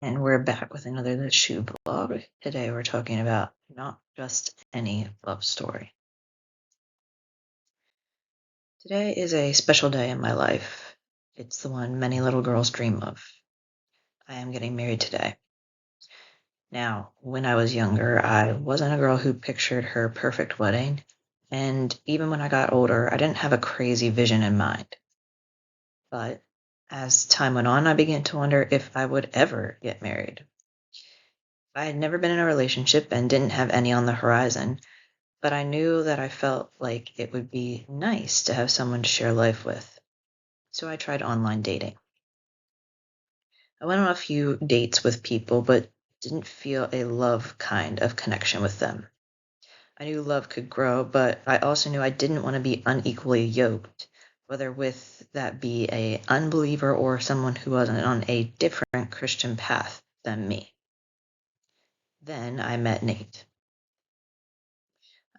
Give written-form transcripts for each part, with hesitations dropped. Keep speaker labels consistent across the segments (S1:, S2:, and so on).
S1: And we're back with another The Shoe Blog. Today we're talking about not just any love story. Today is a special day in my life. It's the one many little girls dream of. I am getting married today. Now, when I was younger, I wasn't a girl who pictured her perfect wedding, and even when I got older, I didn't have a crazy vision in mind. But as time went on, I began to wonder if I would ever get married. I had never been in a relationship and didn't have any on the horizon, but I knew that I felt like it would be nice to have someone to share life with. So I tried online dating. I went on a few dates with people, but didn't feel a love kind of connection with them. I knew love could grow, but I also knew I didn't want to be unequally yoked, whether with that be a unbeliever or someone who wasn't on a different Christian path than me. Then I met Nate.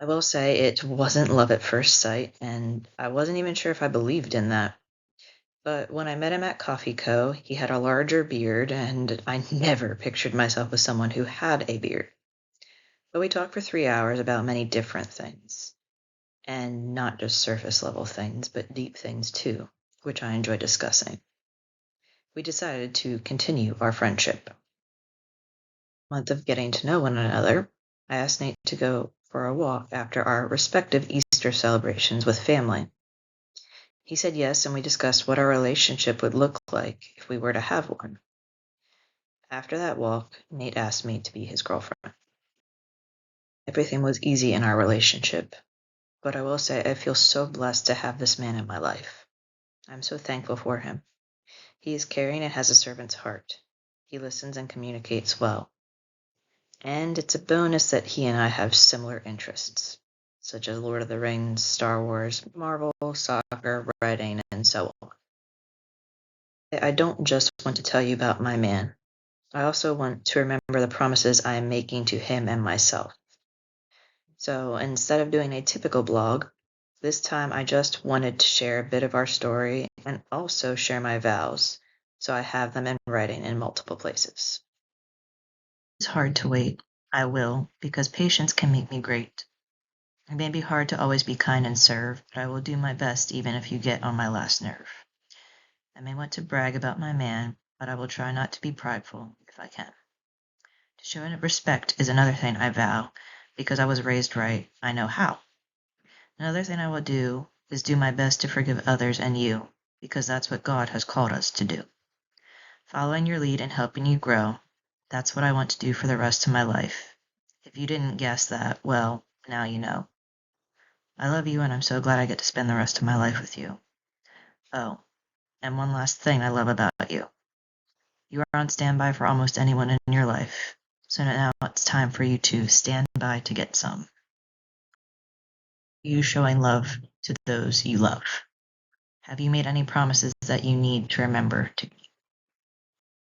S1: I will say it wasn't love at first sight, and I wasn't even sure if I believed in that. But when I met him at Coffee Co., he had a larger beard, and I never pictured myself with someone who had a beard. But we talked for 3 hours about many different things, and not just surface level things, but deep things too, which I enjoy discussing. We decided to continue our friendship. Month of getting to know one another, I asked Nate to go for a walk after our respective Easter celebrations with family. He said yes, and we discussed what our relationship would look like if we were to have one. After that walk, Nate asked me to be his girlfriend. Everything was easy in our relationship, but I will say I feel so blessed to have this man in my life. I'm so thankful for him. He is caring and has a servant's heart. He listens and communicates well. And it's a bonus that he and I have similar interests, such as Lord of the Rings, Star Wars, Marvel, soccer, writing, and so on. I don't just want to tell you about my man. I also want to remember the promises I am making to him and myself. So instead of doing a typical blog, this time I just wanted to share a bit of our story and also share my vows, so I have them in writing in multiple places. It's hard to wait. I will, because patience can make me great. It may be hard to always be kind and serve, but I will do my best even if you get on my last nerve. I may want to brag about my man, but I will try not to be prideful if I can. To show respect is another thing I vow, because I was raised right, I know how. Another thing I will do is do my best to forgive others and you, because that's what God has called us to do. Following your lead and helping you grow, that's what I want to do for the rest of my life. If you didn't guess that, well, now you know. I love you and I'm so glad I get to spend the rest of my life with you. Oh, and one last thing I love about you. You are on standby for almost anyone in your life, so now it's time for you to stand by to get some. You showing love to those you love. Have you made any promises that you need to remember to